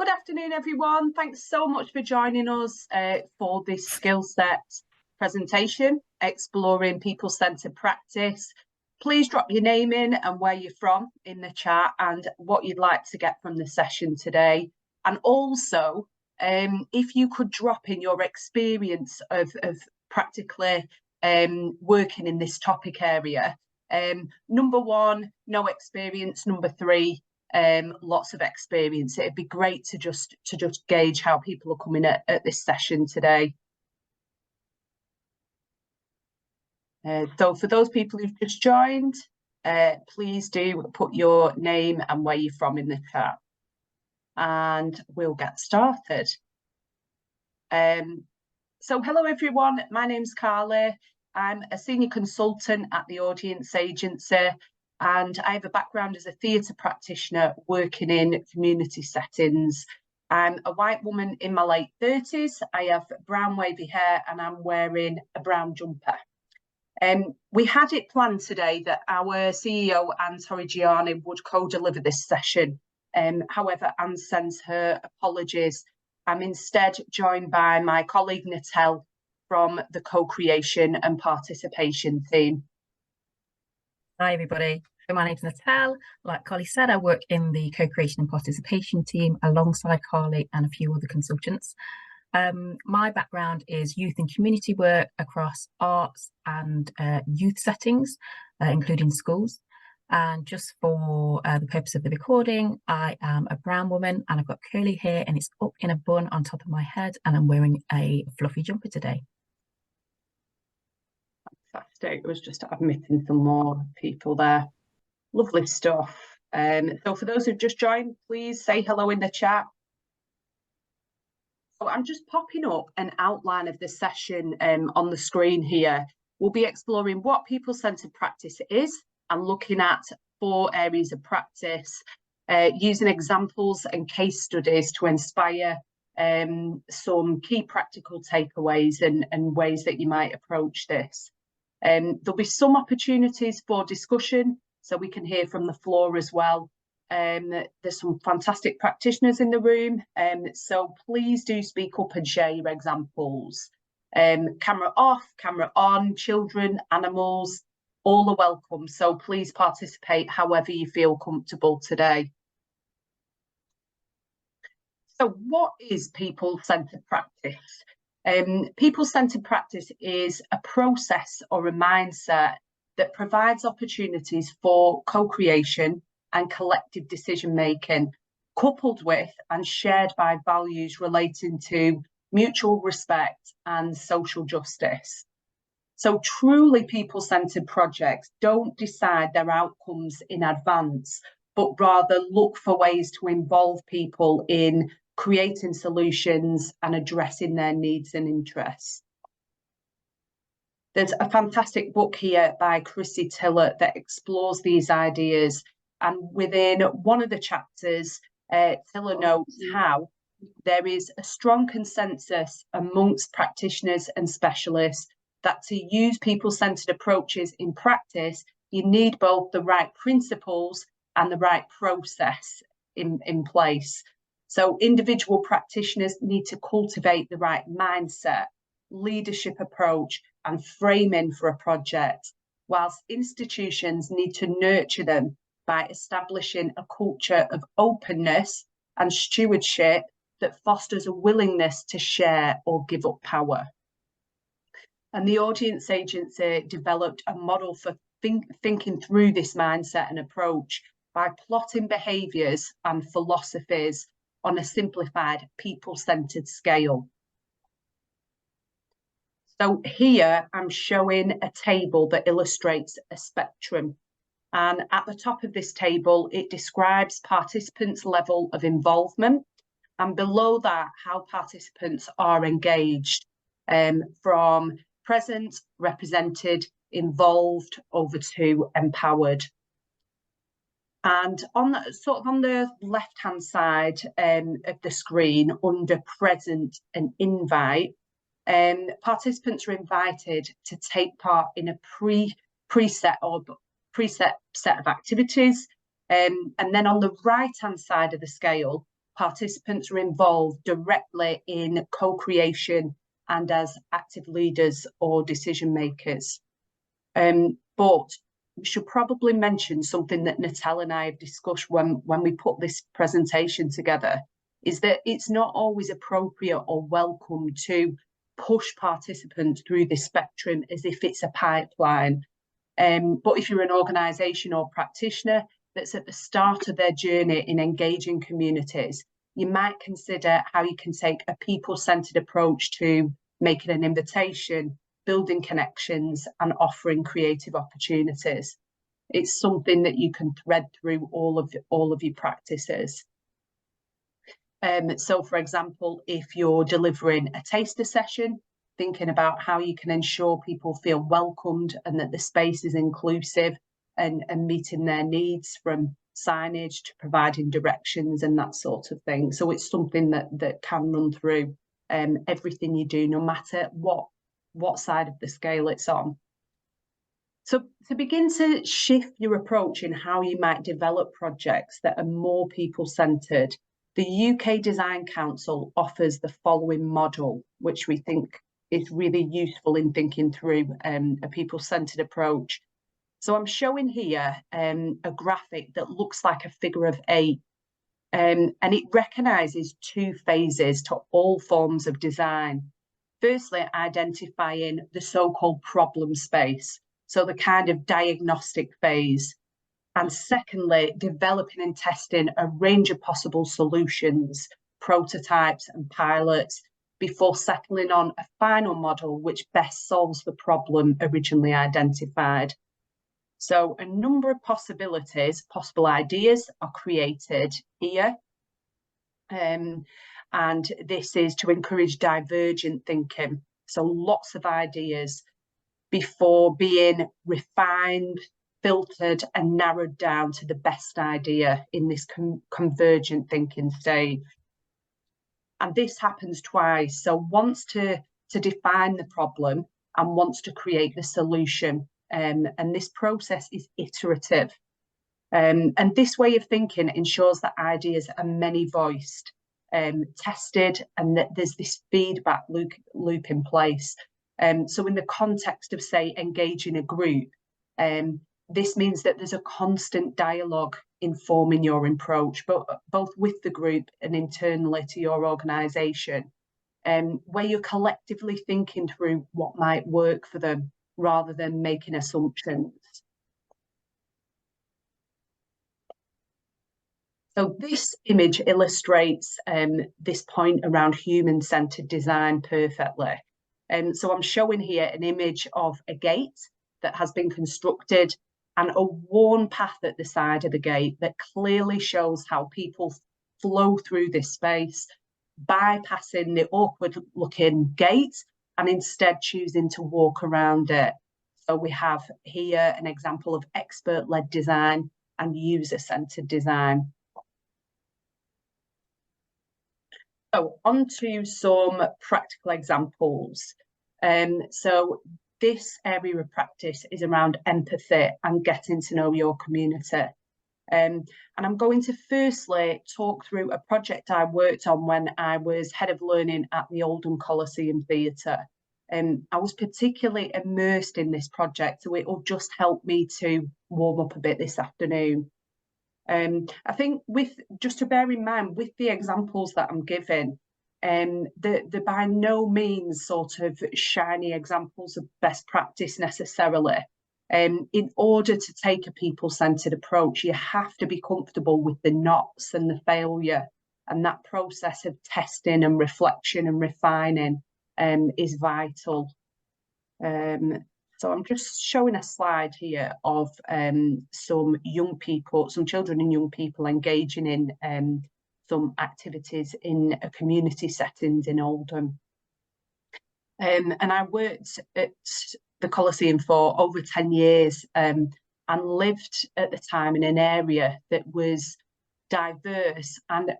Good afternoon, everyone. Thanks so much for joining us for this Skillset presentation, exploring people-centered practice. Please drop your name in and where you're from in the chat and what you'd like to get from the session today. And also, if you could drop in your experience of practically working in this topic area. Number one, no experience. Number three, lots of experience. It'd be great to just gauge how people are coming at this session today. So for those people who've just joined, please do put your name and where you're from in the chat, and we'll get started. So hello everyone, my name's Carly. I'm a senior consultant at the Audience Agency, and I have a background as a theatre practitioner working in community settings. I'm a white woman in my late 30s. I have brown wavy hair and I'm wearing a brown jumper. We had it planned today that our CEO, Anne Torrigiani, would co-deliver this session. However, Anne sends her apologies. I'm instead joined by my colleague Natelle from the co-creation and participation team. Hi everybody, so my name's Natelle. Like Carly said, I work in the co-creation and participation team alongside Carly and a few other consultants. My background is youth and community work across arts and youth settings, including schools. And just for the purpose of the recording, I am a brown woman and I've got curly hair and it's up in a bun on top of my head, and I'm wearing a fluffy jumper today. Fantastic. It was just admitting some more people there. Lovely stuff. So for those who've just joined, please say hello in the chat. So I'm just popping up an outline of the session on the screen here. We'll be exploring what people-centered practice is and looking at 4 areas of practice, using examples and case studies to inspire some key practical takeaways and ways that you might approach this. There'll be some opportunities for discussion, so we can hear from the floor as well. There's some fantastic practitioners in the room, so please do speak up and share your examples. Camera off, camera on, children, animals, all are welcome, so please participate however you feel comfortable today. So what is people-centered practice? People-centered practice is a process or a mindset that provides opportunities for co-creation and collective decision-making, coupled with and shared by values relating to mutual respect and social justice. So truly people-centered projects don't decide their outcomes in advance, but rather look for ways to involve people in creating solutions and addressing their needs and interests. There's a fantastic book here by Chrissy Tillett that explores these ideas, and within one of the chapters, Tillett notes how there is a strong consensus amongst practitioners and specialists that to use people-centered approaches in practice, you need both the right principles and the right process in place. So individual practitioners need to cultivate the right mindset, leadership approach, and framing for a project, whilst institutions need to nurture them by establishing a culture of openness and stewardship that fosters a willingness to share or give up power. And the Audience Agency developed a model for thinking through this mindset and approach by plotting behaviours and philosophies on a simplified people-centered scale. So here I'm showing a table that illustrates a spectrum. And at the top of this table, it describes participants' level of involvement. And below that, how participants are engaged, from present, represented, involved, over to empowered. And on the left-hand side of the screen, under present and invite, participants are invited to take part in a preset set of activities. And then on the right-hand side of the scale, participants are involved directly in co-creation and as active leaders or decision makers. But we should probably mention something that Natelle and I have discussed when we put this presentation together, is that it's not always appropriate or welcome to push participants through this spectrum as if it's a pipeline. But if you're an organisation or practitioner that's at the start of their journey in engaging communities, you might consider how you can take a people-centred approach to making an invitation, building connections and offering creative opportunities. It's something that you can thread through all of your practices. So for example, if you're delivering a taster session, thinking about how you can ensure people feel welcomed and that the space is inclusive and meeting their needs, from signage to providing directions and that sort of thing. So it's something that can run through everything you do, no matter what side of the scale it's on. So to begin to shift your approach in how you might develop projects that are more people-centred, the UK Design Council offers the following model, which we think is really useful in thinking through a people-centred approach. So I'm showing here a graphic that looks like a figure of 8, and it recognises 2 phases to all forms of design. Firstly, identifying the so-called problem space, so the kind of diagnostic phase. And secondly, developing and testing a range of possible solutions, prototypes and pilots, before settling on a final model which best solves the problem originally identified. So a number of possibilities, possible ideas are created here. And this is to encourage divergent thinking. So lots of ideas before being refined, filtered and narrowed down to the best idea in this convergent thinking stage. And this happens twice. So once to define the problem and once to create the solution. And this process is iterative. And this way of thinking ensures that ideas are many-voiced, tested, and that there's this feedback loop in place. So in the context of, say, engaging a group, this means that there's a constant dialogue informing your approach, both with the group and internally to your organisation, where you're collectively thinking through what might work for them rather than making assumptions. So this image illustrates this point around human-centred design perfectly. So I'm showing here an image of a gate that has been constructed and a worn path at the side of the gate that clearly shows how people flow through this space, bypassing the awkward-looking gate and instead choosing to walk around it. So we have here an example of expert-led design and user-centred design. So on to some practical examples. So this area of practice is around empathy and getting to know your community. And I'm going to firstly talk through a project I worked on when I was head of learning at the Oldham Coliseum Theatre. I was particularly immersed in this project, so it will just help me to warm up a bit this afternoon. I think just to bear in mind with the examples that I'm giving, they're by no means sort of shiny examples of best practice necessarily. In order to take a people-centred approach, you have to be comfortable with the knots and the failure, and that process of testing and reflection and refining is vital. So I'm just showing a slide here of some young people, some children and young people engaging in some activities in a community settings in Oldham. And I worked at the Coliseum for over 10 years and lived at the time in an area that was diverse and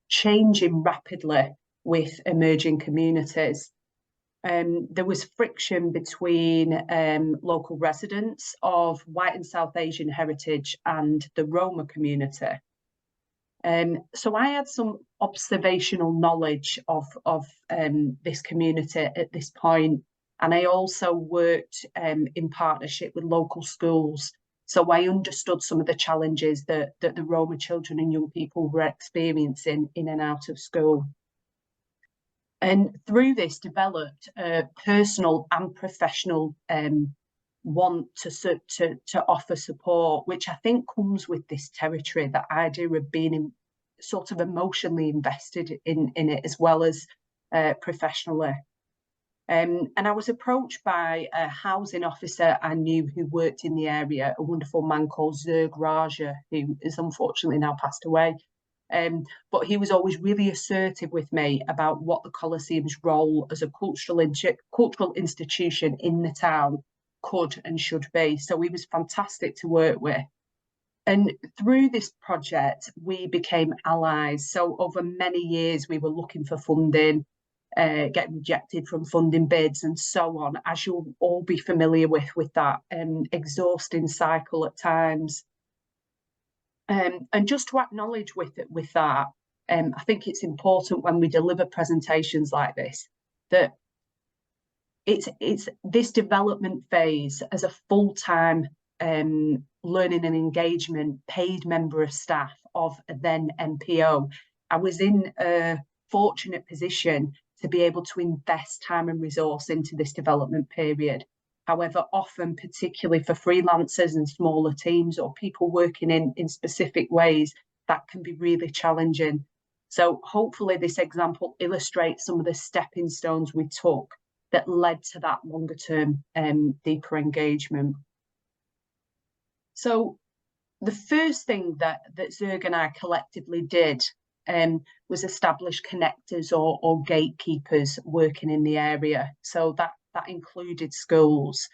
changing rapidly with emerging communities. There was friction between local residents of white and South Asian heritage and the Roma community. So I had some observational knowledge of this community at this point, and I also worked in partnership with local schools. So I understood some of the challenges that the Roma children and young people were experiencing in and out of school. And through this developed a personal and professional want to offer support, which I think comes with this territory, that idea of being sort of emotionally invested in it as well as professionally. And I was approached by a housing officer I knew who worked in the area, a wonderful man called Zerg Raja, who is unfortunately now passed away. But he was always really assertive with me about what the Coliseum's role as a cultural institution in the town could and should be. So he was fantastic to work with. And through this project, we became allies. So over many years, we were looking for funding, getting rejected from funding bids and so on, as you'll all be familiar with that exhausting cycle at times. And just to acknowledge with that, I think it's important when we deliver presentations like this, that it's this development phase as a full-time learning and engagement paid member of staff of a then MPO. I was in a fortunate position to be able to invest time and resource into this development period. However, often, particularly for freelancers and smaller teams or people working in specific ways, that can be really challenging. So hopefully this example illustrates some of the stepping stones we took that led to that longer term deeper engagement. So the first thing that Zerg and I collectively did was establish connectors or gatekeepers working in the area. So that included schools.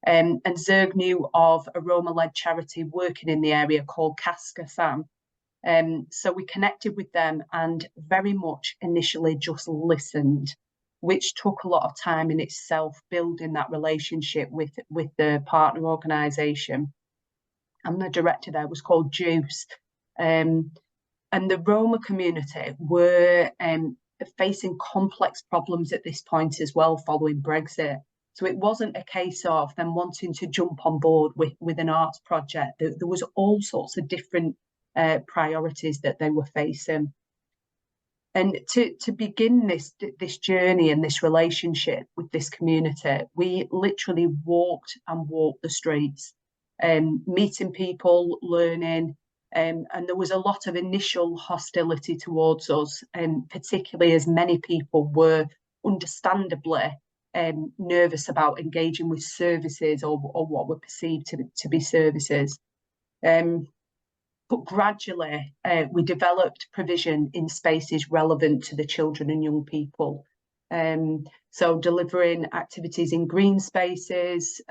And Zerg knew of a Roma-led charity working in the area called Kaskasam. So we connected with them and very much initially just listened, which took a lot of time in itself, building that relationship with the partner organisation. And the director there was called Juice. And the Roma community were facing complex problems at this point as well, following Brexit. So it wasn't a case of them wanting to jump on board with an arts project. There was all sorts of different priorities that they were facing. And to begin this journey and this relationship with this community, we literally walked the streets, meeting people, learning, and there was a lot of initial hostility towards us, particularly as many people were understandably nervous about engaging with services or what were perceived to be services. But gradually, we developed provision in spaces relevant to the children and young people. So delivering activities in green spaces,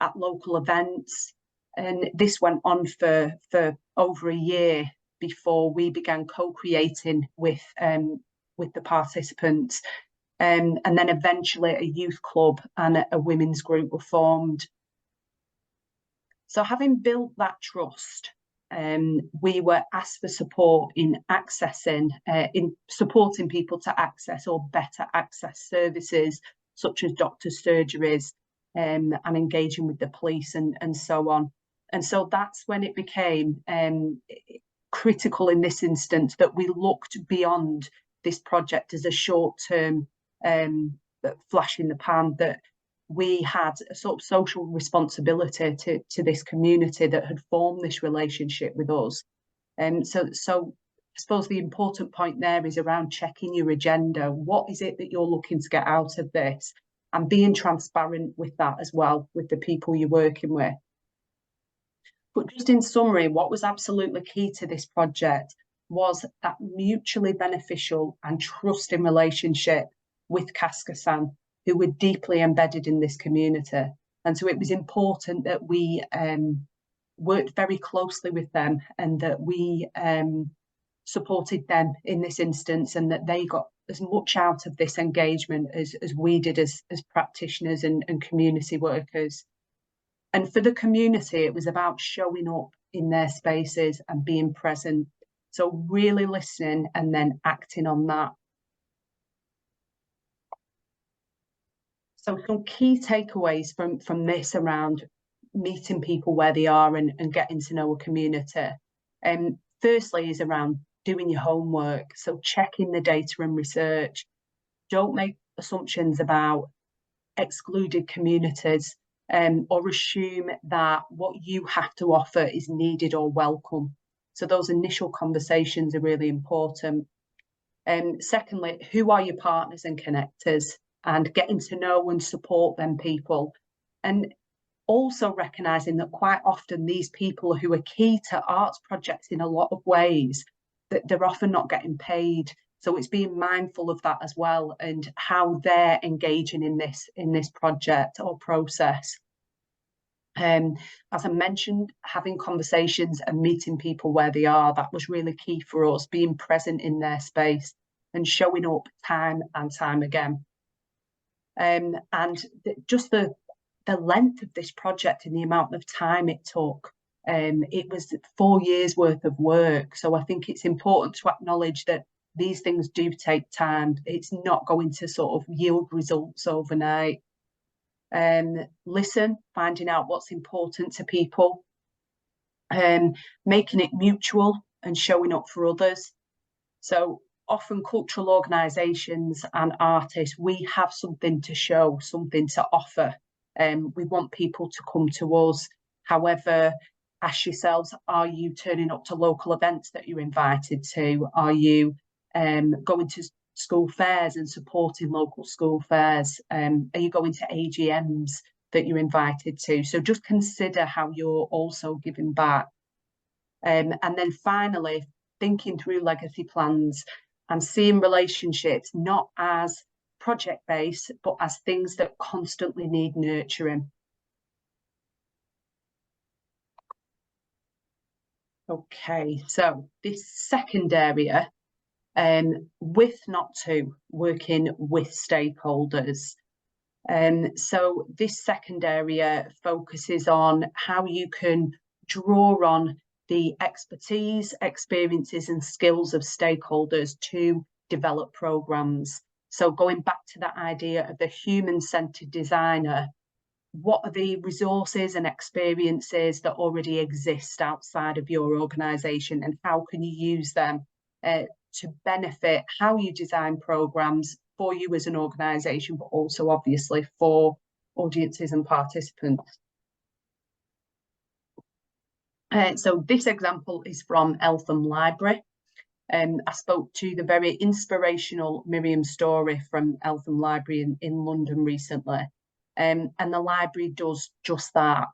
at local events. And this went on for over a year before we began co-creating with the participants. And then eventually a youth club and a women's group were formed. So having built that trust, we were asked for support in supporting people to access or better access services such as doctors' surgeries, and engaging with the police and so on. And so that's when it became critical in this instance that we looked beyond this project as a short-term flash in the pan, that we had a sort of social responsibility to this community that had formed this relationship with us. So I suppose the important point there is around checking your agenda. What is it that you're looking to get out of this? And being transparent with that as well, with the people you're working with. But just in summary, what was absolutely key to this project was that mutually beneficial and trusting relationship with Kaskasam, who were deeply embedded in this community. And so it was important that we worked very closely with them and that we supported them in this instance, and that they got as much out of this engagement as we did as practitioners and community workers. And for the community, it was about showing up in their spaces and being present. So really listening and then acting on that. So some key takeaways from this around meeting people where they are and getting to know a community. Firstly is around doing your homework. So checking the data and research. Don't make assumptions about excluded communities or assume that what you have to offer is needed or welcome. So those initial conversations are really important. Secondly, who are your partners and connectors, and getting to know and support them people. And also recognising that quite often these people who are key to arts projects in a lot of ways, that they're often not getting paid. So it's being mindful of that as well, and how they're engaging in this project or process. As I mentioned, having conversations and meeting people where they are, that was really key for us, being present in their space and showing up time and time again. And just the length of this project and the amount of time it took, it was 4 years worth of work. So I think it's important to acknowledge that these things do take time. It's not going to sort of yield results overnight. Listen, finding out what's important to people, making it mutual and showing up for others. So often cultural organisations and artists, we have something to show, something to offer. We want people to come to us. However, ask yourselves, are you turning up to local events that you're invited to? Are you going to school fairs and supporting local school fairs? Are you going to AGMs that you're invited to? So just consider how you're also giving back. And then finally, thinking through legacy plans and seeing relationships not as project-based, but as things that constantly need nurturing. Okay, so this second area, with not to, working with stakeholders. So this second area focuses on how you can draw on the expertise, experiences and skills of stakeholders to develop programs. So going back to that idea of the human-centered designer, what are the resources and experiences that already exist outside of your organisation, and how can you use them to benefit how you design programs for you as an organisation, but also obviously for audiences and participants. So this example is from Eltham Library. I spoke to the very inspirational Miriam Story from Eltham Library in London recently. And the library does just that.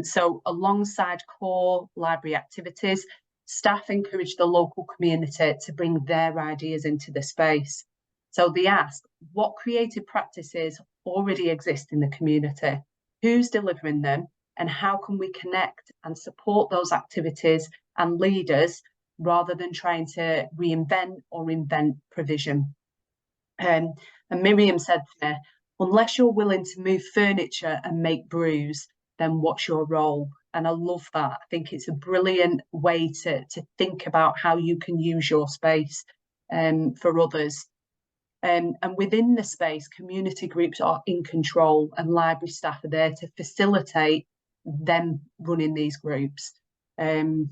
So alongside core library activities, staff encourage the local community to bring their ideas into the space. So they ask, what creative practices already exist in the community? Who's delivering them? And how can we connect and support those activities and leaders rather than trying to reinvent or invent provision? And Miriam said to me, unless you're willing to move furniture and make brews, then what's your role? And I love that. I think it's a brilliant way to think about how you can use your space for others. And within the space, community groups are in control, and library staff are there to facilitate them running these groups. To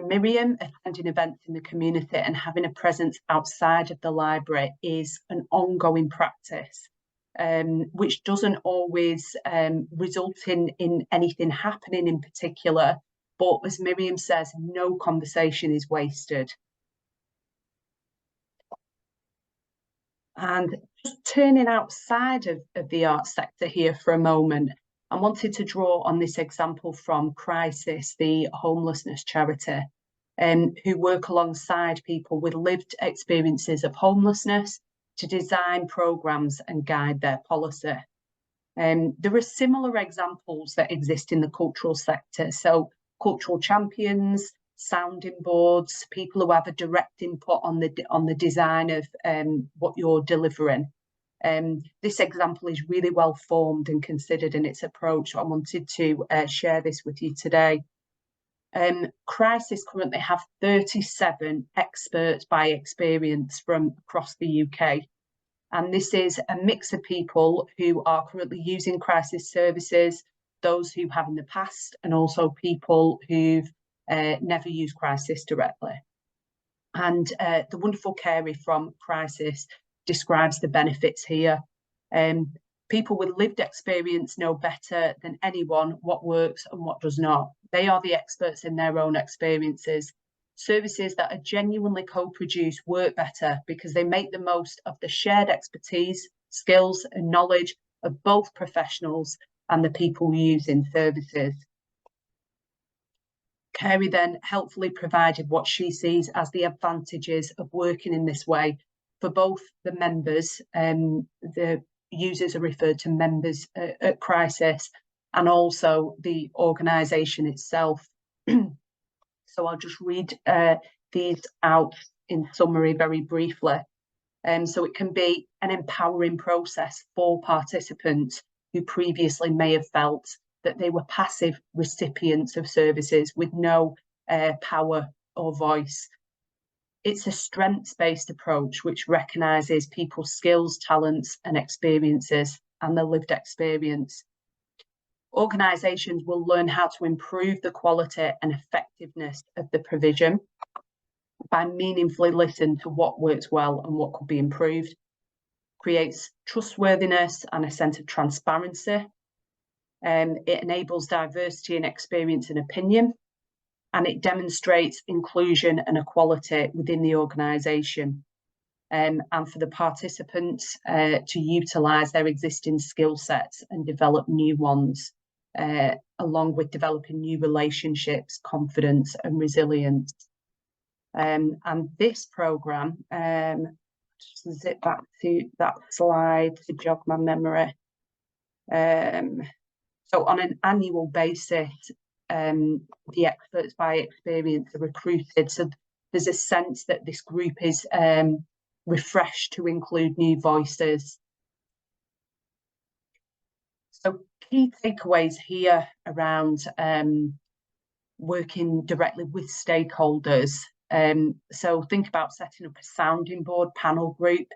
Miriam, attending events in the community and having a presence outside of the library is an ongoing practice, which doesn't always result in anything happening in particular. But as Miriam says, no conversation is wasted. And just turning outside of the arts sector here for a moment, I wanted to draw on this example from Crisis, the homelessness charity, who work alongside people with lived experiences of homelessness to design programmes and guide their policy. There are similar examples that exist in the cultural sector. So cultural champions, sounding boards, people who have a direct input on the design of what you're delivering. This example is really well formed and considered in its approach. I wanted to share this with you today. Crisis currently have 37 experts by experience from across the UK. And this is a mix of people who are currently using crisis services, those who have in the past, and also people who've never used crisis directly. And the wonderful Carey from Crisis describes the benefits here. People with lived experience know better than anyone what works and what does not. They are the experts in their own experiences. Services that are genuinely co-produced work better because they make the most of the shared expertise, skills and knowledge of both professionals and the people using services. Carey then helpfully provided what she sees as the advantages of working in this way for both the members, the users are referred to members at Crisis, and also the organisation itself. So I'll just read these out in summary very briefly. So it can be an empowering process for participants who previously may have felt that they were passive recipients of services with no power or voice. It's a strengths-based approach which recognises people's skills, talents and experiences and their lived experience. Organisations will learn how to improve the quality and effectiveness of the provision by meaningfully listening to what works well and what could be improved. Creates trustworthiness and a sense of transparency. It enables diversity in experience and opinion, and it demonstrates inclusion and equality within the organisation, and for the participants to utilise their existing skill sets and develop new ones, along with developing new relationships, confidence and resilience. And this programme, just zip back to that slide to jog my memory. So on an annual basis, the experts by experience are recruited. So there's a sense that this group is refreshed to include new voices. So key takeaways here around working directly with stakeholders. So think about setting up a sounding board panel group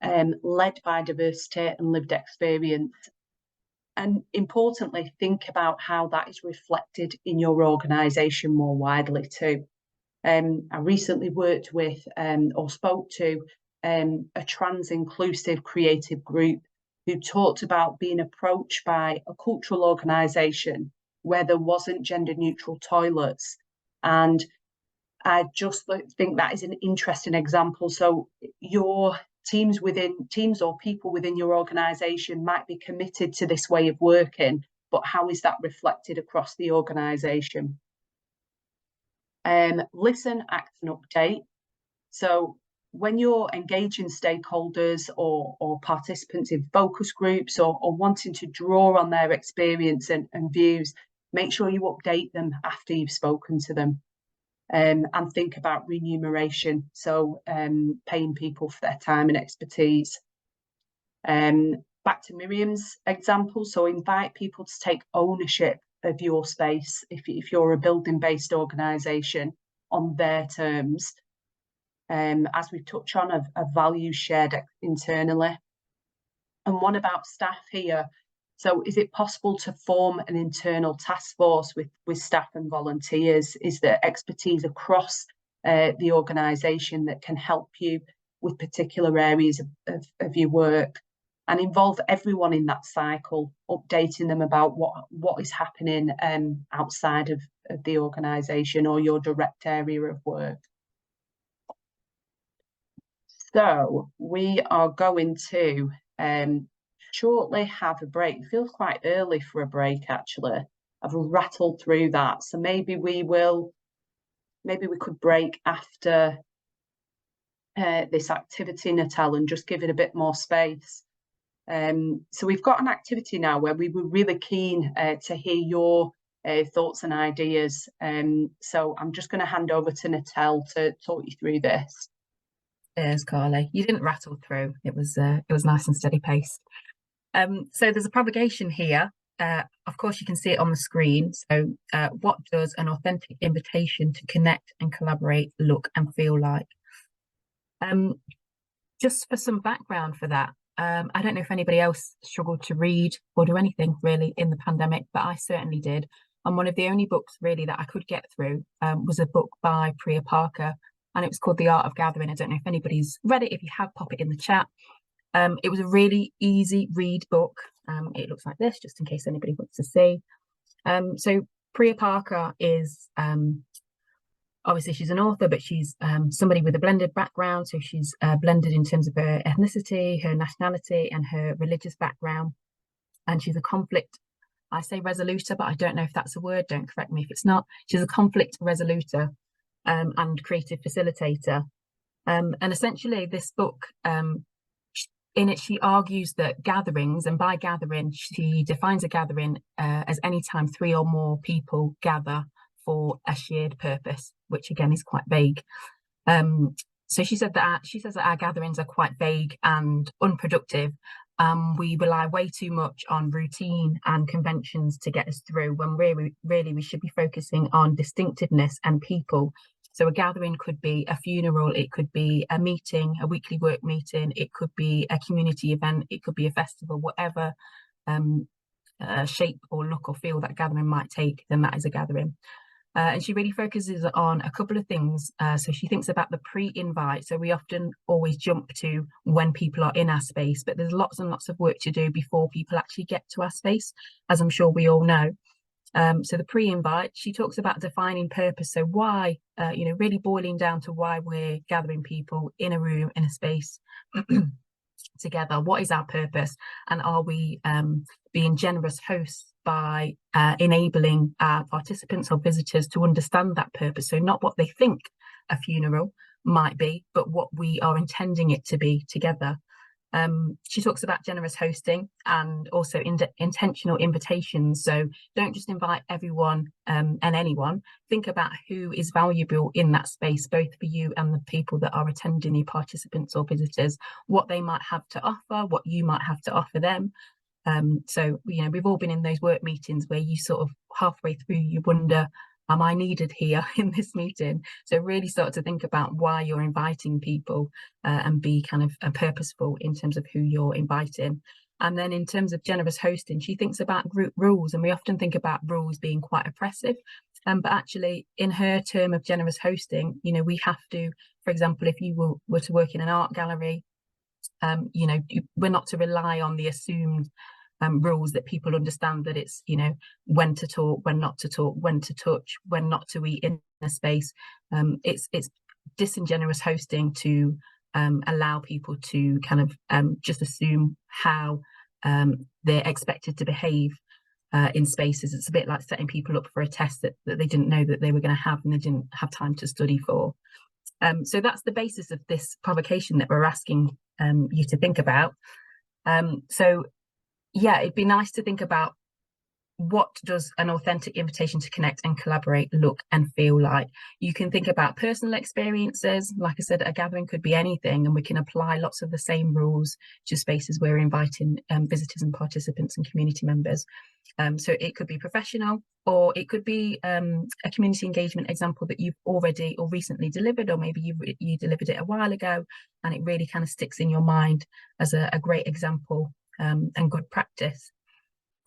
led by diversity and lived experience. And importantly, think about how that is reflected in your organisation more widely too. I recently worked with or spoke to a trans inclusive creative group who talked about being approached by a cultural organisation where there wasn't gender neutral toilets. And I just think that is an interesting example. So your teams or people within your organisation might be committed to this way of working, but how is that reflected across the organisation? Listen, act and update. So when you're engaging stakeholders or participants in focus groups or wanting to draw on their experience and views, make sure you update them after you've spoken to them. And think about remuneration, so paying people for their time and expertise. Back to Miriam's example, so invite people to take ownership of your space if you're a building-based organisation on their terms. As we touch on, a value shared internally. And one about staff here. So is it possible to form an internal task force with staff and volunteers? Is there expertise across the organisation that can help you with particular areas of your work? And involve everyone in that cycle, updating them about what is happening outside of the organisation or your direct area of work. So we are going to shortly have a break. It feels quite early for a break, actually. I've rattled through that. So maybe we could break after this activity, Natelle, and just give it a bit more space. So we've got an activity now where we were really keen to hear your thoughts and ideas. So I'm just going to hand over to Natelle to talk you through this. Cheers, Carly. You didn't rattle through. It was nice and steady paced. So there's a propagation here of course, you can see it on the screen. So what does an authentic invitation to connect and collaborate look and feel like? Just for some background for that, I don't know if anybody else struggled to read or do anything really in the pandemic, but I certainly did. And one of the only books really that I could get through was a book by Priya Parker, and it was called The Art of Gathering. I don't know if anybody's read it. If you have, pop it in the chat. It was a really easy read book. It looks like this, just in case anybody wants to see. So Priya Parker is obviously she's an author, but she's somebody with a blended background. So she's blended in terms of her ethnicity, her nationality, and her religious background. And she's a conflict, I say resoluter, but I don't know if that's a word. Don't correct me if it's not. She's a conflict resoluter and creative facilitator. And essentially this book, in it, she argues that gatherings, and by gathering, she defines a gathering as any time 3 or more people gather for a shared purpose, which again is quite vague. So she says that our gatherings are quite vague and unproductive. We rely way too much on routine and conventions to get us through, when really we should be focusing on distinctiveness and people. So a gathering could be a funeral, it could be a meeting, a weekly work meeting, it could be a community event, it could be a festival, whatever shape or look or feel that gathering might take, then that is a gathering. And she really focuses on a couple of things. So she thinks about the pre-invite. So we often always jump to when people are in our space, but there's lots and lots of work to do before people actually get to our space, as I'm sure we all know. So the pre-invite, she talks about defining purpose. So why, really boiling down to why we're gathering people in a room, in a space together. What is our purpose? And are we being generous hosts by enabling our participants or visitors to understand that purpose? So not what they think a funeral might be, but what we are intending it to be together. She talks about generous hosting and also intentional invitations. So don't just invite everyone and anyone. Think about who is valuable in that space, both for you and the people that are attending, your participants or visitors, what they might have to offer, what you might have to offer them. So, we've all been in those work meetings where you sort of halfway through, you wonder, am I needed here in this meeting? So really start to think about why you're inviting people and be kind of purposeful in terms of who you're inviting. And then in terms of generous hosting, she thinks about group rules, and we often think about rules being quite oppressive. But actually, in her term of generous hosting, we have to, for example, if you were to work in an art gallery, we're not to rely on the assumed rules that people understand, that it's when to talk, when not to talk, when to touch, when not to eat in a space. It's disingenuous hosting to allow people to kind of just assume how they're expected to behave in spaces. It's a bit like setting people up for a test that they didn't know that they were going to have and they didn't have time to study for. So that's the basis of this provocation that we're asking you to think about. So yeah, it'd be nice to think about, what does an authentic invitation to connect and collaborate look and feel like? You can think about personal experiences. Like I said, a gathering could be anything, and we can apply lots of the same rules to spaces we're inviting visitors and participants and community members. So it could be professional, or it could be a community engagement example that you've already or recently delivered, or maybe you delivered it a while ago and it really kind of sticks in your mind as a great example and good practice.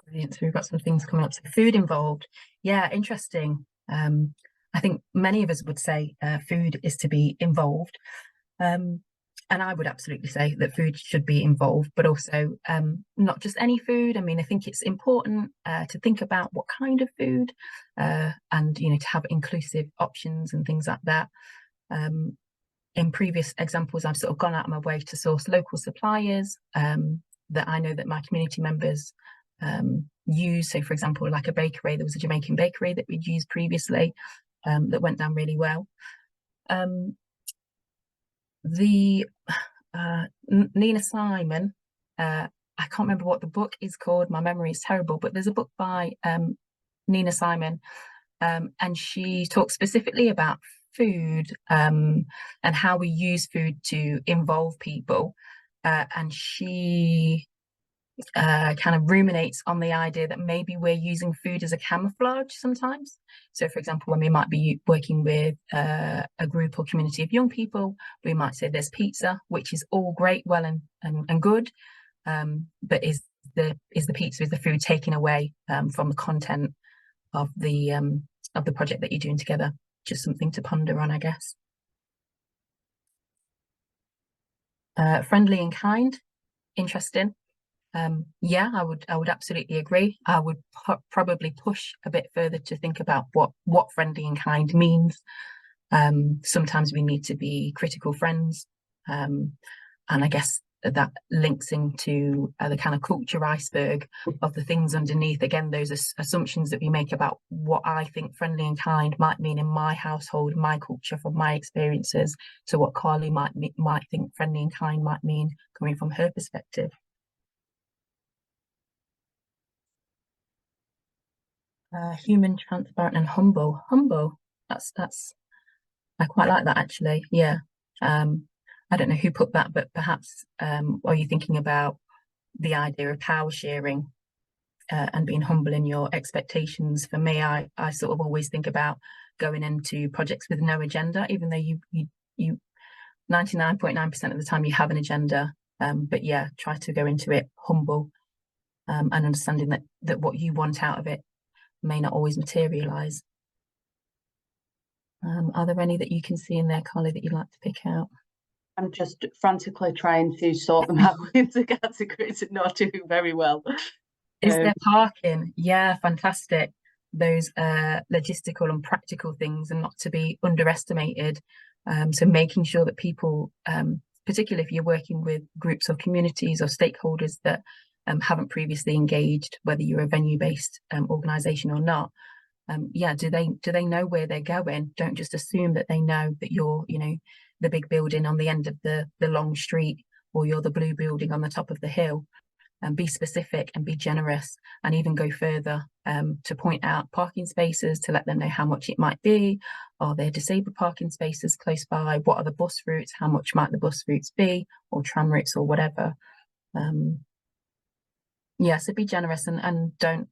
Brilliant. So we've got some things coming up. So food involved. Yeah, interesting. I think many of us would say food is to be involved. And I would absolutely say that food should be involved, but also not just any food. I mean, I think it's important to think about what kind of food and, to have inclusive options and things like that. In previous examples, I've sort of gone out of my way to source local suppliers that I know that my community members use. So for example, like a bakery, there was a Jamaican bakery that we'd used previously that went down really well. Nina Simon, I can't remember what the book is called, my memory is terrible, but there's a book by Nina Simon, and she talks specifically about food and how we use food to involve people, and she kind of ruminates on the idea that maybe we're using food as a camouflage sometimes. So, for example, when we might be working with a group or community of young people, we might say there's pizza, which is all great, well and good, but is the pizza, is the food taken away from the content of the project that you're doing together? Just something to ponder on, I guess. Friendly and kind, interesting. Yeah, I would absolutely agree. I would probably push a bit further to think about what friendly and kind means. Sometimes we need to be critical friends, and I guess that links into the kind of culture iceberg of the things underneath. Again, those assumptions that we make about what I think friendly and kind might mean in my household, my culture, from my experiences, to what Carly might think friendly and kind might mean coming from her perspective. Human, transparent, and humble. Humble. That's I quite like that, actually. Yeah. I don't know who put that, but perhaps are you thinking about the idea of power sharing and being humble in your expectations? For me, I sort of always think about going into projects with no agenda, even though you 99.9% of the time you have an agenda. But yeah, try to go into it humble and understanding that what you want out of it may not always materialize. Are there any that you can see in there, Carly, that you'd like to pick out? I'm just frantically trying to sort them out into categories and not doing very well. Is there parking? Yeah, fantastic. Those logistical and practical things, and not to be underestimated. So making sure that people, particularly if you're working with groups or communities or stakeholders that haven't previously engaged, whether you're a venue-based organisation or not, yeah, do they know where they're going? Don't just assume that they know that you're, the big building on the end of the long street, or you're the blue building on the top of the hill. And be specific and be generous, and even go further to point out parking spaces, to let them know how much it might be. Are there disabled parking spaces close by? What are the bus routes? How much might the bus routes be, or tram routes, or whatever? Yeah, so be generous and don't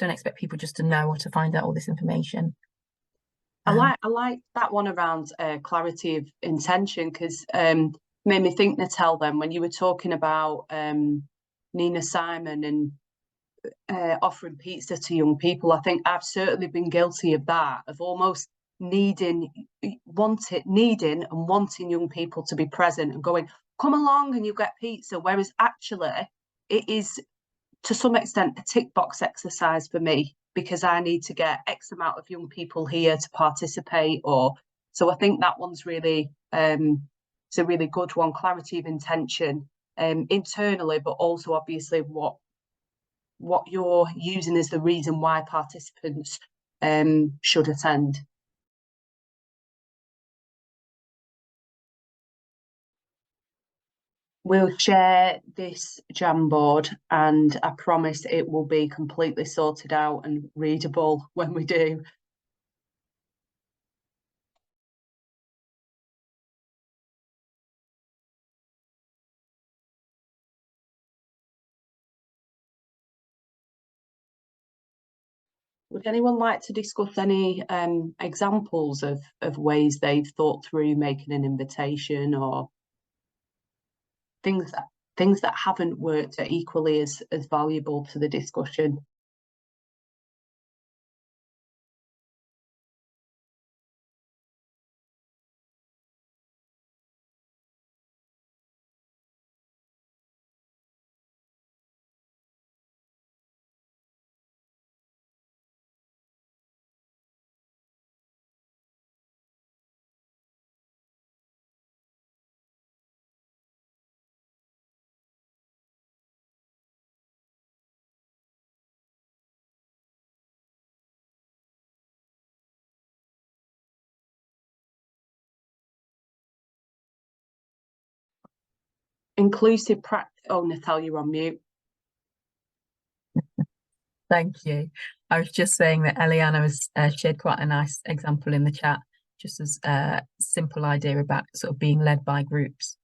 expect people just to know or to find out all this information. I like that one around clarity of intention, because made me think, Natelle, then when you were talking about Nina Simon and offering pizza to young people, I think I've certainly been guilty of that, of almost needing and wanting young people to be present and going, come along and you get pizza, whereas actually it is to some extent a tick box exercise for me, because I need to get X amount of young people here to participate. So I think that one's really it's a really good one. Clarity of intention internally, but also obviously what you're using as the reason why participants should attend. We'll share this Jamboard, and I promise it will be completely sorted out and readable when we do. Would anyone like to discuss any examples of ways they've thought through making an invitation, or things that haven't worked are equally as valuable to the discussion? Inclusive practice. Oh, Natelle, you're on mute. Thank you. I was just saying that Eliana has shared quite a nice example in the chat, just as a simple idea about sort of being led by groups.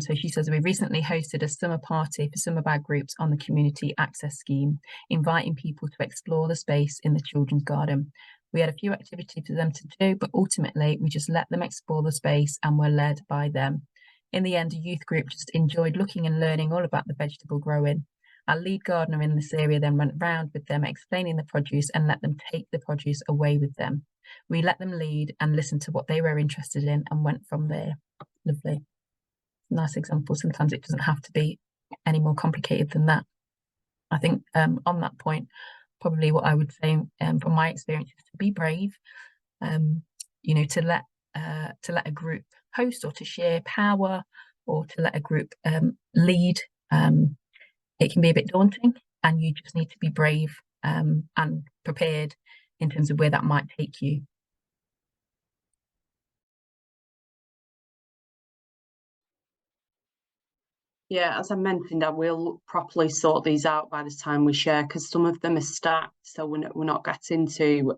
So she says, we recently hosted a summer party for summer bag groups on the community access scheme, inviting people to explore the space in the children's garden. We had a few activities for them to do, but ultimately we just let them explore the space and were led by them. In the end, a youth group just enjoyed looking and learning all about the vegetable growing. Our lead gardener in this area then went round with them, explaining the produce and let them take the produce away with them. We let them lead and listen to what they were interested in and went from there. Lovely. Nice example. Sometimes it doesn't have to be any more complicated than that. I think on that point, probably what I would say from my experience is to be brave, you know, to let a group host or to share power or to let a group lead. It can be a bit daunting, and you just need to be brave and prepared in terms of where that might take you. Yeah, as I mentioned, I will properly sort these out by the time we share, because some of them are stacked, so we're not getting to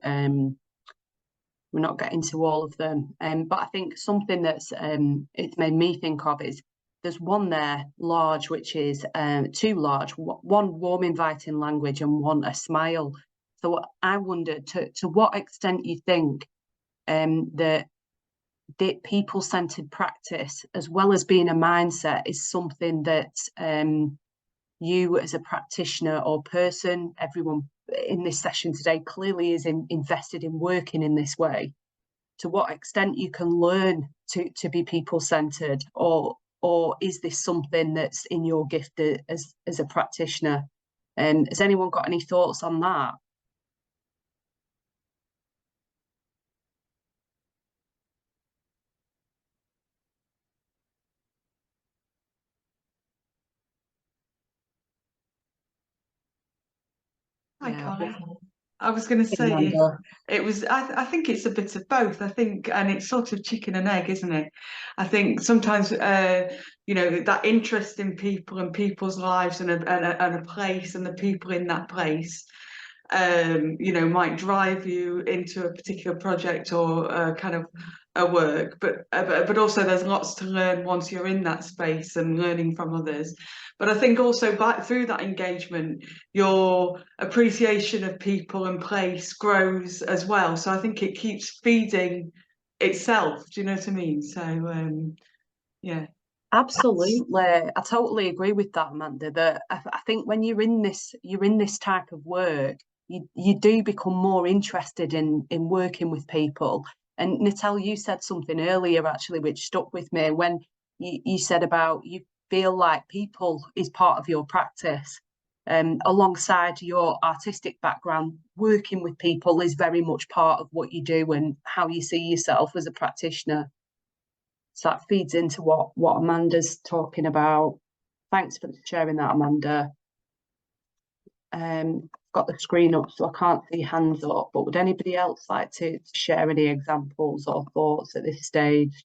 all of them. But I think something that's it's made me think of is there's one there large, which is two large, one warm, inviting language and one a smile. So I wondered to what extent you think that people-centered practice, as well as being a mindset, is something that you as a practitioner or person, everyone in this session today clearly is invested in working in this way. To what extent you can learn to be people-centered, or is this something that's in your gift as a practitioner? Has anyone got any thoughts on that? Hi, Yeah. Connie. I was going to say it was. I think it's a bit of both. I think, and it's sort of chicken and egg, isn't it? I think sometimes, you know, that interest in people and people's lives and a place and the people in that place, you know, might drive you into a particular project or kind of a work. But also there's lots to learn once you're in that space and learning from others. But I think also through that engagement, your appreciation of people and place grows as well. So I think it keeps feeding itself. Do you know what I mean? So yeah. Absolutely, I totally agree with that, Amanda. That I think when you're in this type of work, you do become more interested in working with people. And Natelle, you said something earlier actually which stuck with me when you said about you feel like people is part of your practice. Alongside your artistic background, working with people is very much part of what you do and how you see yourself as a practitioner. So that feeds into what Amanda's talking about. Thanks for sharing that, Amanda. Got the screen up, so I can't see hands up, but would anybody else like to share any examples or thoughts at this stage?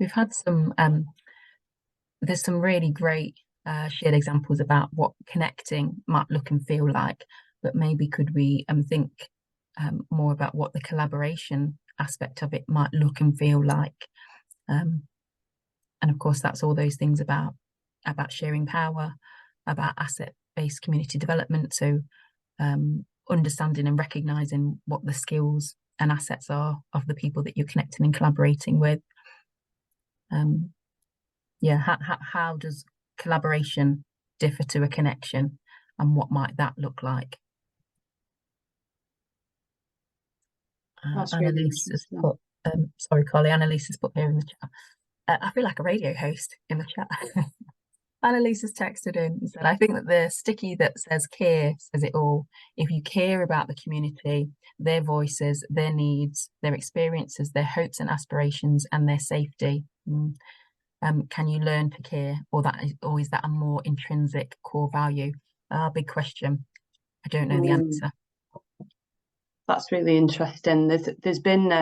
We've had some, there's some really great shared examples about what connecting might look and feel like, but maybe could we think more about what the collaboration aspect of it might look and feel like. And of course, that's all those things about sharing power, about asset-based community development. So understanding and recognizing what the skills and assets are of the people that you're connecting and collaborating with. Yeah, how does collaboration differ to a connection, and what might that look like? Annalise has put, sorry, Carly, Annalise has put here in the chat. I feel like a radio host in the chat. Annalise has texted in and said, I think that the sticky that says care says it all. If you care about the community, their voices, their needs, their experiences, their hopes and aspirations, and their safety, can you learn to care, or is that a more intrinsic core value? Big question. I don't know the answer. That's really interesting. There's been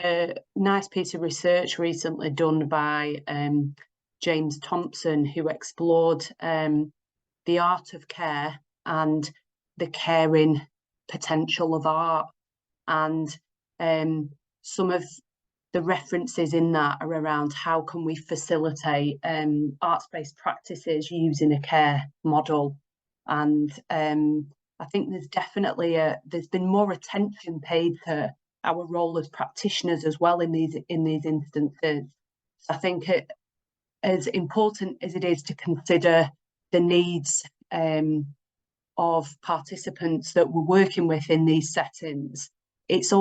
a nice piece of research recently done by James Thompson, who explored the art of care and the caring potential of art. And some of the references in that are around how can we facilitate arts-based practices using a care model. And I think there's definitely there's been more attention paid to our role as practitioners as well in these instances. So I think as important as it is to consider the needs of participants that we're working with in these settings, it's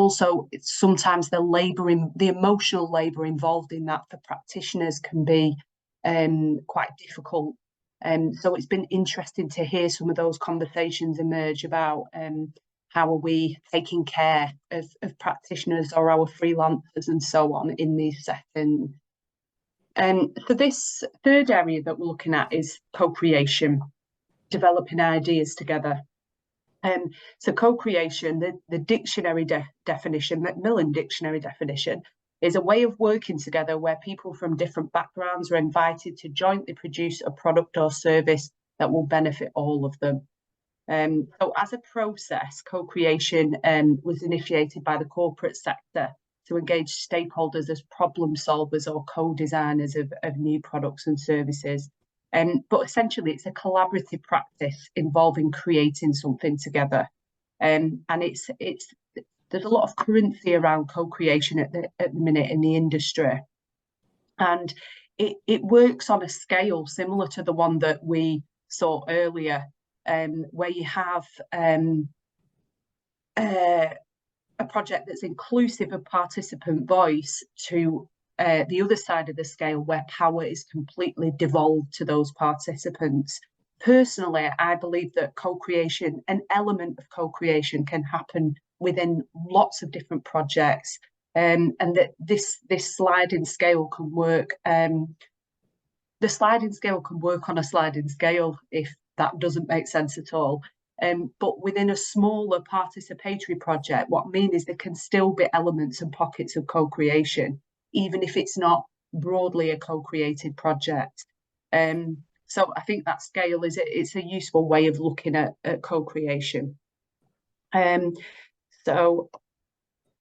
sometimes the emotional labour involved in that for practitioners can be quite difficult. So it's been interesting to hear some of those conversations emerge about how are we taking care of practitioners or our freelancers and so on in these settings. So this third area that we're looking at is co-creation, developing ideas together. So co-creation, the dictionary definition, Macmillan dictionary definition, is a way of working together where people from different backgrounds are invited to jointly produce a product or service that will benefit all of them. So as a process, co-creation was initiated by the corporate sector to engage stakeholders as problem solvers or co-designers of new products and services. But essentially, it's a collaborative practice involving creating something together. And there's a lot of currency around co-creation at the minute in the industry. And it works on a scale similar to the one that we saw earlier, where you have a project that's inclusive of participant voice to the other side of the scale, where power is completely devolved to those participants. Personally, I believe that co-creation, an element of co-creation, can happen within lots of different projects, and that this sliding scale can work. The sliding scale can work on a sliding scale, if that doesn't make sense at all. But within a smaller participatory project, what I mean is there can still be elements and pockets of co-creation, even if it's not broadly a co-created project. So I think that scale it's a useful way of looking at co-creation. So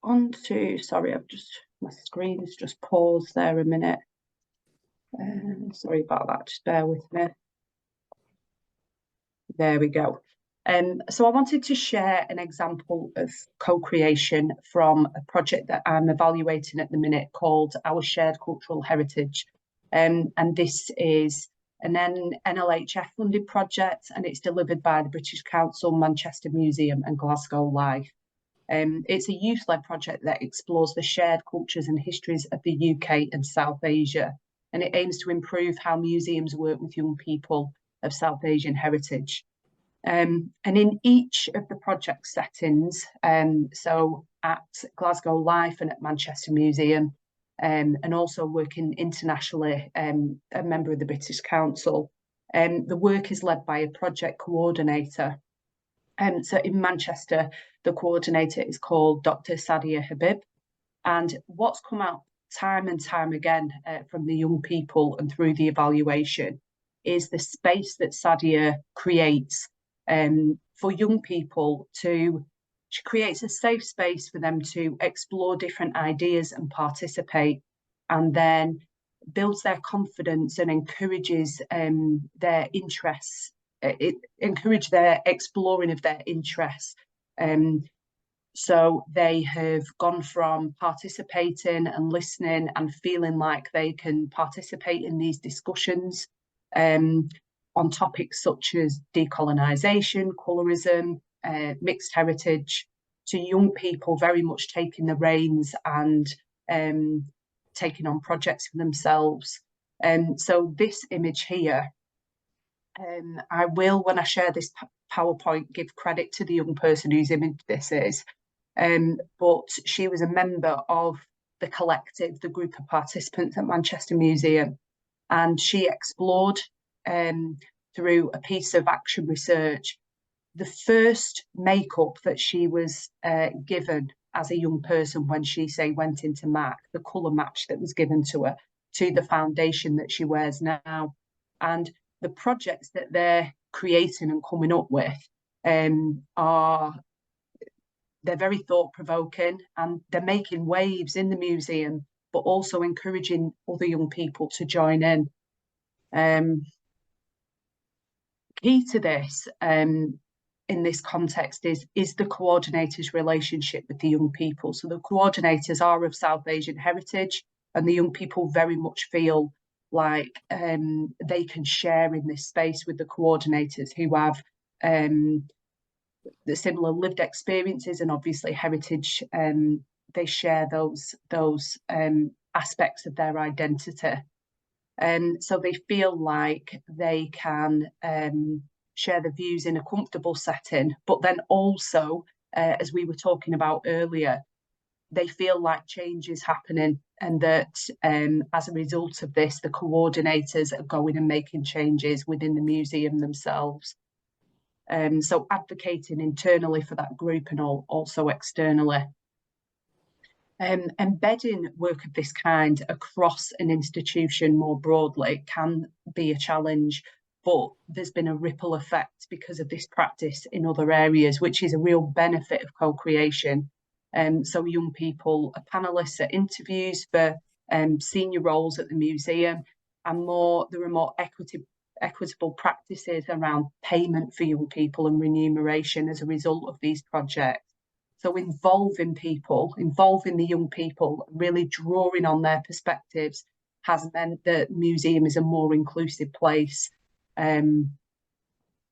on to, sorry, my screen's just paused there a minute. Sorry about that, just bear with me. There we go. So I wanted to share an example of co-creation from a project that I'm evaluating at the minute called Our Shared Cultural Heritage. And this is an NLHF funded project, and it's delivered by the British Council, Manchester Museum and Glasgow Life. It's a youth-led project that explores the shared cultures and histories of the UK and South Asia, and it aims to improve how museums work with young people of South Asian heritage. And in each of the project settings, so at Glasgow Life and at Manchester Museum, and also working internationally, a member of the British Council, the work is led by a project coordinator. So in Manchester, the coordinator is called Dr. Sadia Habib. And what's come out time and time again from the young people and through the evaluation is the space that Sadia creates for young people she creates a safe space for them to explore different ideas and participate, and then builds their confidence and encourages their interests. Encourage their exploring of their interests. So they have gone from participating and listening and feeling like they can participate in these discussions on topics such as decolonisation, colorism, mixed heritage, to young people very much taking the reins and taking on projects for themselves. So this image here, I will, when I share this PowerPoint, give credit to the young person whose image this is, but she was a member of the collective, the group of participants at Manchester Museum, and she explored through a piece of action research the first makeup that she was given as a young person when she, say, went into MAC, the colour match that was given to her, to the foundation that she wears now. And the projects that they're creating and coming up with they're very thought-provoking, and they're making waves in the museum but also encouraging other young people to join in. Key to this in this context is the coordinator's relationship with the young people. So the coordinators are of South Asian heritage, and the young people very much feel like they can share in this space with the coordinators who have the similar lived experiences and obviously heritage. They share those aspects of their identity. So they feel like they can share the views in a comfortable setting, but then also, as we were talking about earlier, they feel like change is happening, and that as a result of this, the coordinators are going and making changes within the museum themselves. So advocating internally for that group and also externally. Embedding work of this kind across an institution more broadly can be a challenge, but there's been a ripple effect because of this practice in other areas, which is a real benefit of co-creation. So young people are panelists at interviews for senior roles at the museum, and there are more equitable practices around payment for young people and remuneration as a result of these projects. So involving the young people, really drawing on their perspectives, has meant that museum is a more inclusive place.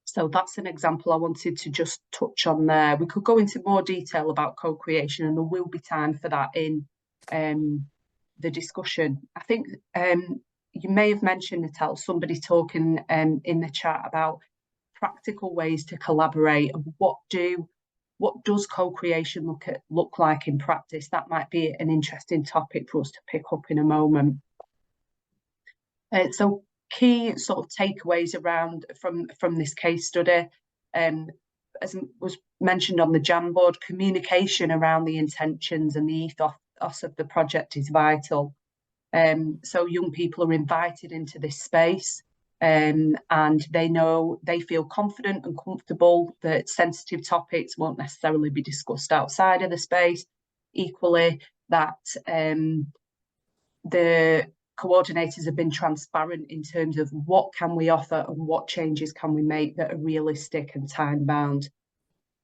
So that's an example I wanted to just touch on there. We could go into more detail about co-creation, and there will be time for that in the discussion. I think you may have mentioned, Natelle, somebody talking in the chat about practical ways to collaborate, and what does co-creation look like in practice? That might be an interesting topic for us to pick up in a moment. So key sort of takeaways around from this case study, as was mentioned on the Jamboard, communication around the intentions and the ethos of the project is vital. So young people are invited into this space, and they feel confident and comfortable that sensitive topics won't necessarily be discussed outside of the space. Equally, that the coordinators have been transparent in terms of what can we offer and what changes can we make that are realistic and time bound.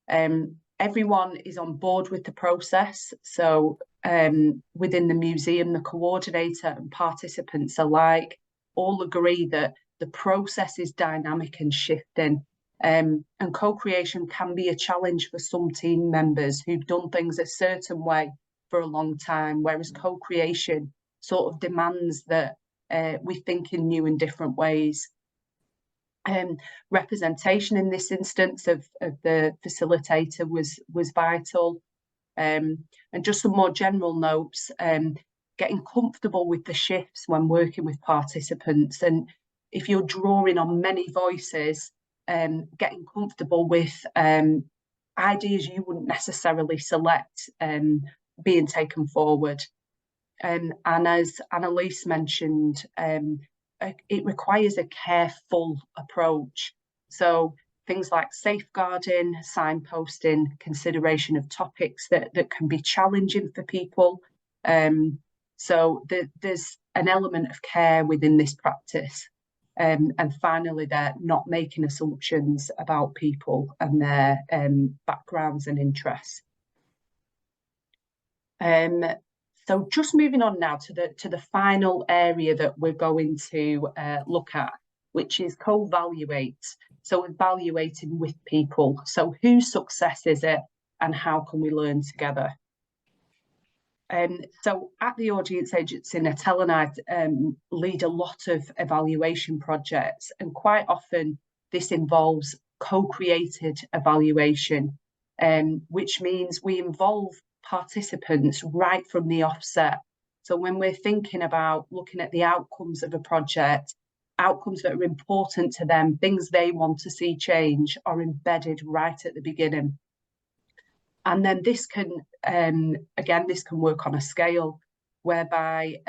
Everyone is on board with the process. So within the museum, the coordinator and participants alike all agree that the process is dynamic and shifting, and co-creation can be a challenge for some team members who've done things a certain way for a long time, whereas co-creation sort of demands that we think in new and different ways. Representation in this instance of the facilitator was vital. And just some more general notes, getting comfortable with the shifts when working with participants. And if you're drawing on many voices, getting comfortable with ideas you wouldn't necessarily select being taken forward. And as Annalise mentioned, it requires a careful approach. So things like safeguarding, signposting, consideration of topics that can be challenging for people. So there's an element of care within this practice. And finally, they're not making assumptions about people and their backgrounds and interests. So just moving on now to the final area that we're going to look at, which is co-evaluate. So evaluating with people. So whose success is it, and how can we learn together? So at the Audience Agency, Natelle and I lead a lot of evaluation projects, and quite often this involves co-created evaluation, which means we involve participants right from the offset. So when we're thinking about looking at the outcomes of a project, outcomes that are important to them, things they want to see change, are embedded right at the beginning. And then this can, again, this can work on a scale whereby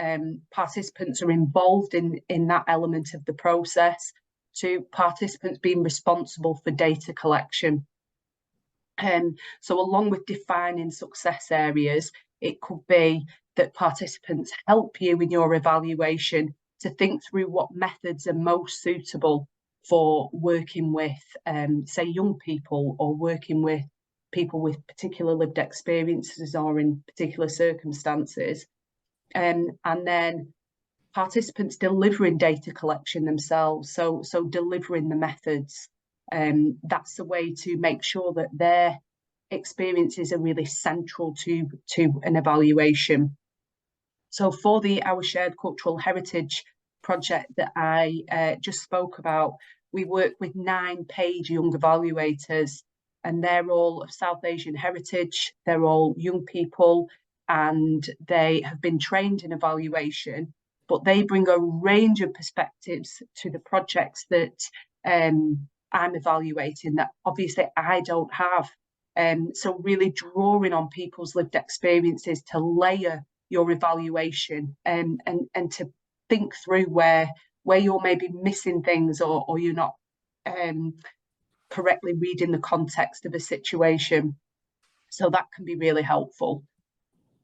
participants are involved in that element of the process, to participants being responsible for data collection. So along with defining success areas, It could be that participants help you in your evaluation to think through what methods are most suitable for working with, say, young people, or working with people with particular lived experiences or in particular circumstances. And then participants delivering data collection themselves, so delivering the methods. That's a way to make sure that their experiences are really central to an evaluation. So for our shared cultural heritage project that I just spoke about, we work with 9 paid young evaluators, and they're all of South Asian heritage. They're all young people, and they have been trained in evaluation, but they bring a range of perspectives to the projects that I'm evaluating that obviously I don't have. So really drawing on people's lived experiences to layer your evaluation, and to think through where you're maybe missing things, or you're not correctly reading the context of a situation. So that can be really helpful.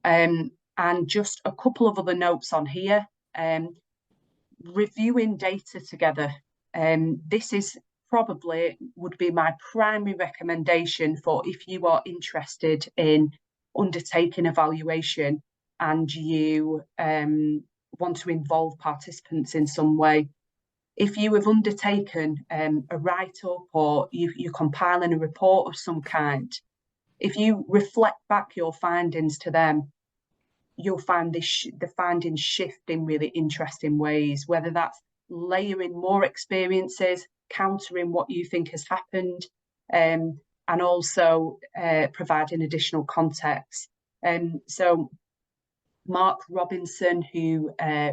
And just a couple of other notes on here. Reviewing data together. This is probably would be my primary recommendation for if you are interested in undertaking evaluation and you want to involve participants in some way. If you have undertaken a write-up, or you're compiling a report of some kind, if you reflect back your findings to them, you'll find the findings shift in really interesting ways, whether that's layering more experiences, countering what you think has happened, and also providing additional context. So Mark Robinson, who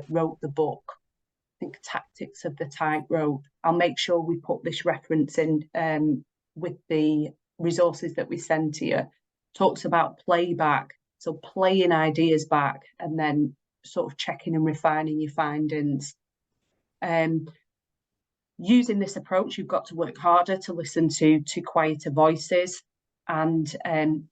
wrote the book, I think Tactics of the Tightrope, I'll make sure we put this reference in with the resources that we send to you, talks about playback. So playing ideas back and then sort of checking and refining your findings. Using this approach, you've got to work harder to listen to quieter voices, and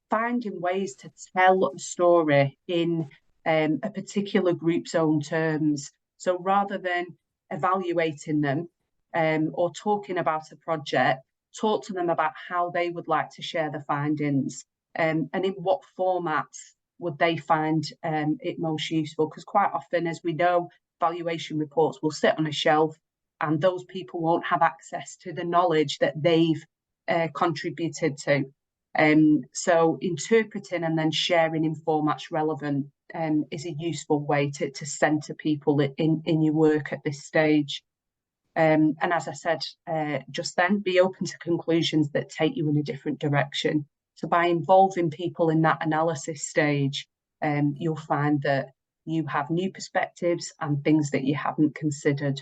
finding ways to tell a story in a particular group's own terms. So rather than evaluating them or talking about a project, talk to them about how they would like to share the findings, and in what formats would they find it most useful. Because quite often, as we know, evaluation reports will sit on a shelf, and those people won't have access to the knowledge that they've contributed to. So interpreting and then sharing in formats relevant is a useful way to centre people in your work at this stage. And as I said just then, be open to conclusions that take you in a different direction. So by involving people in that analysis stage, you'll find that you have new perspectives and things that you haven't considered.